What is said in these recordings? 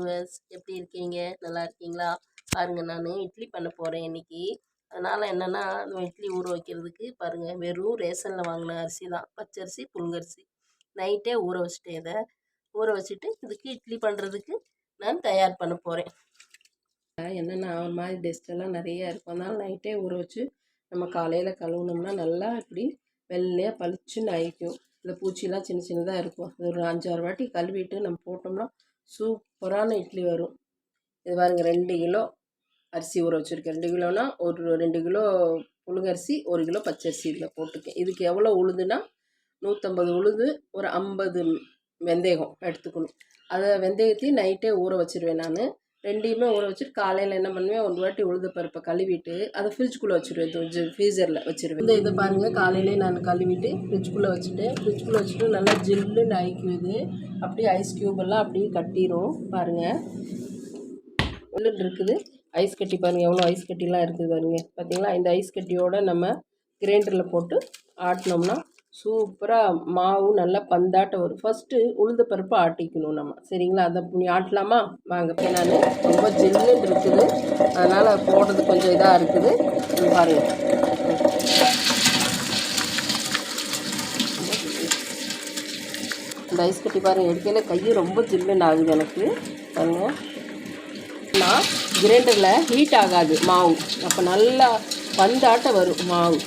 Viewers, எப்படி இருக்கீங்க? நல்லா இருக்கீங்களா? பாருங்க, நான் இட்லி பண்ண போகிறேன் இன்னைக்கு. அதனால் என்னென்னா, இட்லி ஊற வைக்கிறதுக்கு பாருங்கள், வெறும் ரேஷனில் வாங்கின அரிசி தான், பச்சரிசி புழுங்கரிசி. நைட்டே ஊற வச்சுட்டேன். இதை ஊற வச்சுட்டு இதுக்கு இட்லி பண்ணுறதுக்கு நான் தயார் பண்ண போகிறேன். என்னென்னா ஒரு மாதிரி டெஸ்ட்டெல்லாம் நிறையா இருக்கும், அதனால் நைட்டே ஊற வச்சு நம்ம காலையில் கழுவுனோம்னா நல்லா இப்படி வெள்ளையாக பளிச்சுன்னு ஆயிக்கும். இந்த பூச்சிலாம் சின்ன சின்னதாக இருக்கும். அது ஒரு 5-6 வாட்டி கழுவிட்டு நம்ம போட்டோம்னா சூப்பரான இட்லி வரும். இது பாருங்க, 2 கிலோ அரிசி ஊற வச்சுருக்கேன். 2 கிலோனா ஒரு 2 கிலோ புழுங்கரிசி, 1 கிலோ பச்சரிசி இதில் போட்டுக்கேன். இதுக்கு எவ்வளோ உளுந்துன்னா 150 உளுந்து, ஒரு 50 வெந்தயம் எடுத்துக்கணும். அதை வெந்தயத்தையும் நைட்டே ஊற வச்சுருவேன். நான் ரெண்டையுமே ஊற வச்சுட்டு காலையில் என்ன பண்ணுவேன், ஒரு வாட்டி உளுந்து பருப்பை கழுவிட்டு அதை ஃப்ரிட்ஜுக்குள்ளே வச்சுருவேன், ஃப்ரீசரில் வச்சுருவேன். இதை பாருங்கள், காலையிலே நான் கழுவிட்டு ஃப்ரிட்ஜுக்குள்ளே வச்சுட்டு நல்லா ஜில்லுன்னு ஆயிக்குது. அப்படியே ஐஸ் க்யூப் எல்லாம் அப்படியே கட்டிடும். பாருங்கள், உள்ளுன்னு இருக்குது ஐஸ் கட்டி. பாருங்கள் எவ்வளோ ஐஸ் கட்டிலாம் இருக்குது பாருங்கள். பார்த்தீங்களா? இந்த ஐஸ் கட்டியோடு நம்ம கிரைண்டரில் போட்டு ஆட்டினோம்னா சூப்பராக மாவு நல்லா பந்தாட்டம் வரும். ஃபஸ்ட்டு உளுந்த பருப்பு ஆட்டிக்கணும் நம்ம, சரிங்களா? அதை நீ ஆட்டலாமா? வாங்க. நான் ரொம்ப ஜில்லுன்னு இருக்குது, அதனால் போடுறது கொஞ்சம் இதாக இருக்குது. பாருங்கள், இந்த ஐஸ் கட்டி பாருங்கள், எடுக்கையில் கையும் ரொம்ப ஜில்லுன்னு ஆகுது எனக்கு. பாருங்கள், நான் கிரைண்டரில் ஹீட் ஆகாது மாவு, அப்போ நல்லா பந்தாட்டம் வரும் மாவு.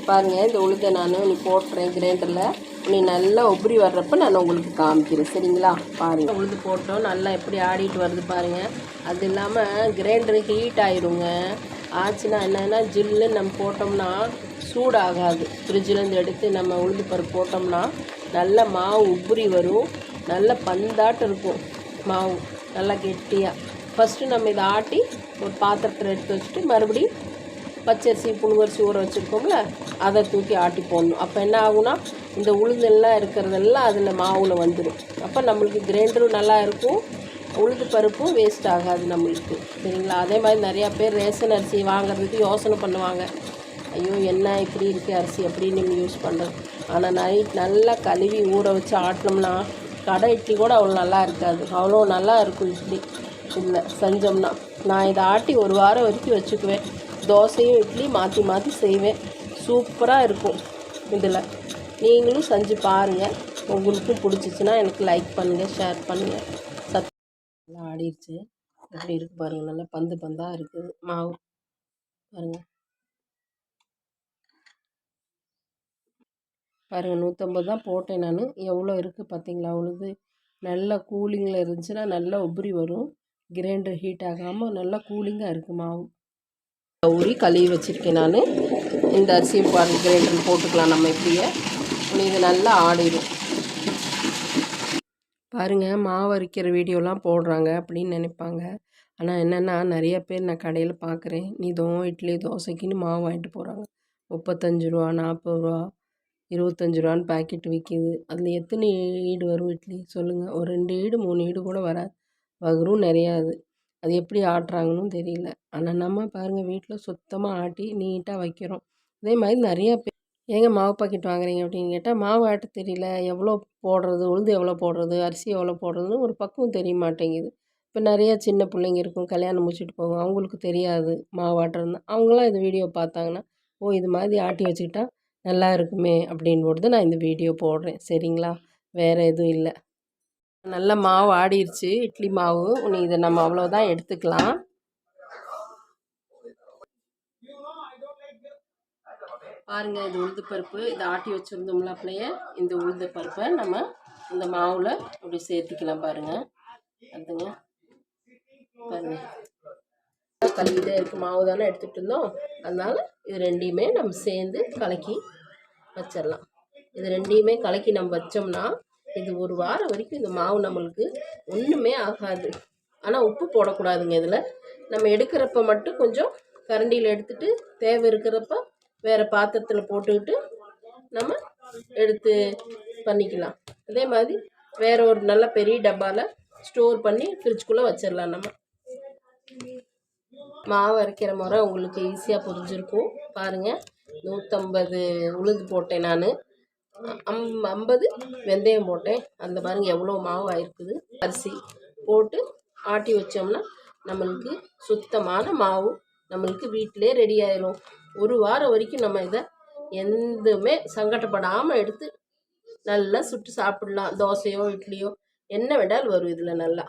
பாருங்கள், இந்த உளுந்தை நான் நீ போட்டுறேன் கிரைண்டரில். நீ நல்லா உபரி வர்றப்ப நான் உங்களுக்கு காமிக்கிறேன், சரிங்களா? பாருங்கள், உளுந்து போட்டோம், நல்லா எப்படி ஆடிட்டு வருது பாருங்கள். அது இல்லாமல் கிரைண்டரு ஹீட் ஆகிடுங்க. ஆச்சுன்னா என்னென்னா, ஜில்லுன்னு நம்ம போட்டோம்னா சூடாகாது. ஃப்ரிட்ஜிலேருந்து எடுத்து நம்ம உளுந்து பருப்பு போட்டோம்னா நல்ல மாவு உபரி வரும், நல்ல பந்தாட்டம் இருக்கும் மாவு, நல்லா கெட்டியாக. ஃபஸ்ட்டு நம்ம இதை ஆட்டி ஒரு பாத்திரத்தில் எடுத்து வச்சுட்டு மறுபடியும் பச்சரிசி புழுங்கரிசி ஊற வச்சுருக்கோம்ல, அதை தூக்கி ஆட்டி போடணும். அப்போ என்ன ஆகுனா, இந்த உளுந்தெல்லாம் இருக்கிறதெல்லாம் அதில் மாவில் வந்துடும். அப்போ நம்மளுக்கு கிரைண்டரும் நல்லா இருக்கும், உளுந்து பருப்பும் வேஸ்ட் ஆகாது நம்மளுக்கு, சரிங்களா? அதே மாதிரி நிறையா பேர் ரேஷன் அரிசி வாங்குறதுக்கு யோசனை பண்ணுவாங்க. ஐயோ, என்ன இப்படி இருக்குது அரிசி அப்படின்னு நீங்கள் யூஸ் பண்ணுறது. ஆனால் நைட் நல்லா கழுவி ஊற வச்சு ஆட்டினோம்னா கடை இட்லி கூட அவ்வளோ நல்லா இருக்காது, அவ்வளோ நல்லா இருக்கும் இட்லி இல்லை செஞ்சோம்னா. நான் இதை ஆட்டி ஒரு வாரம் வரைக்கும் வச்சுக்குவேன். தோசையும் இட்லி மாற்றி மாற்றி செய்வேன், சூப்பராக இருக்கும். இதில் நீங்களும் செஞ்சு பாருங்கள். உங்களுக்கும் பிடிச்சிச்சின்னா எனக்கு லைக் பண்ணுங்கள், ஷேர் பண்ணுங்கள். நல்லா ஆடிடுச்சு, எப்படி இருக்குது பாருங்கள், நல்லா பந்து பந்தாக இருக்குது மாவு. பாருங்கள் பாருங்கள், 150 தான் போட்டேன் நான். எவ்வளோ இருக்குது பார்த்தீங்களா? உழுது நல்லா கூலிங்கில் இருந்துச்சுன்னா நல்லா உபரி வரும். கிரைண்டர் ஹீட் ஆகாமல் நல்லா கூலிங்காக இருக்குது மாவு. ஊறி கழுவி வச்சுருக்கேன் நான். இந்த அரிசியும் பாருங்கள், கிரைண்டரில் போட்டுக்கலாம் நம்ம இப்படியே. இது நல்லா ஆடிடும். பாருங்கள், மாவு அரைக்கிற வீடியோலாம் போடுறாங்க அப்படின்னு நினைப்பாங்க. ஆனால் என்னென்னா, நிறைய பேர் நான் கடையில் பார்க்குறேன், இட்லி தோசைக்குன்னு மாவு வாங்கிட்டு போகிறாங்க. 35 ரூபா, 40 ரூபா, 25 ரூபான்னு பேக்கெட் விற்கிது. அதில் எத்தனை ஈடு வரும் இட்லி சொல்லுங்கள்? ஒரு 2 ஈடு 3 ஈடு கூட வராது, வரும் நிறையாது. அது எப்படி ஆட்டுறாங்கன்னு தெரியல. ஆனால் நம்ம பாருங்கள், வீட்டில் சுத்தமாக ஆட்டி நீட்டாக வைக்கிறோம். அதே மாதிரி நிறையா பேர், ஏங்க மாவு பாக்கெட் வாங்குறீங்க அப்படின்னு கேட்டால், மாவு ஆட்ட தெரியல, எவ்வளோ போடுறது, உளுந்து எவ்வளோ போடுறது, அரிசி எவ்வளோ போடுறதுன்னு ஒரு பக்குவம் தெரிய மாட்டேங்குது. இப்போ நிறையா சின்ன பிள்ளைங்க இருக்கும், கல்யாணம் முடிச்சுட்டு போகும், அவங்களுக்கு தெரியாது மாவு ஆட்டுறதுனா. அவங்களாம் இந்த வீடியோ பார்த்தாங்கன்னா, ஓ இது மாதிரி ஆட்டி வச்சுக்கிட்டா நல்லா இருக்குமே அப்படின்னு போட்டு நான் இந்த வீடியோ போடுறேன், சரிங்களா? வேறு எதுவும் இல்லை. நல்லா மாவு ஆடிடுச்சு, இட்லி மாவு. இதை நம்ம அவ்வளோதான் எடுத்துக்கலாம். பாருங்கள், இது உளுந்து பருப்பு, இதை ஆட்டி வச்சுருந்தோம்ல அப்படியே. இந்த உளுந்து பருப்பை நம்ம இந்த மாவில் அப்படி சேர்த்துக்கலாம். பாருங்கள், அதுங்க பாருங்கள், கலக்கிட்டே இருக்குது. மாவு தானே எடுத்துகிட்டு இருந்தோம், அதனால் இது ரெண்டையுமே நம்ம சேர்ந்து கலக்கி வச்சிடலாம். இது ரெண்டையுமே கலக்கி நம்ம வச்சோம்னா இது ஒரு வாரம் வரைக்கும் இந்த மாவு நம்மளுக்கு ஒன்றுமே ஆகாது. ஆனால் உப்பு போடக்கூடாதுங்க. இதில் நம்ம எடுக்கிறப்ப மட்டும் கொஞ்சம் கரண்டியில் எடுத்துகிட்டு தேவை இருக்கிறப்ப வேறு பாத்திரத்தில் போட்டுக்கிட்டு நம்ம எடுத்து பண்ணிக்கலாம். அதே மாதிரி வேறு ஒரு நல்ல பெரிய டப்பாவில் ஸ்டோர் பண்ணி ஃப்ரிட்ஜுக்குள்ளே வச்சிடலாம். நம்ம மாவு அரைக்கிற முறை உங்களுக்கு ஈஸியாக புரிஞ்சிருக்கும். பாருங்கள், 150 உளுந்து போட்டேன் நான், 50 வெந்தயம் போட்டேன். அந்த பாருங்கள் எவ்வளோ மாவு ஆயிருக்குது. அரிசி போட்டு ஆட்டி வச்சோம்னா நம்மளுக்கு சுத்தமான மாவு நம்மளுக்கு வீட்டிலே ரெடி ஆயிரும். ஒரு வாரம் வரைக்கும் நம்ம இதை எதுவுமே சங்கடப்படாமல் எடுத்து நல்லா சுட்டு சாப்பிடலாம். தோசையோ இட்லியோ என்ன வேண்டாலும் வரும் இதில் நல்லா.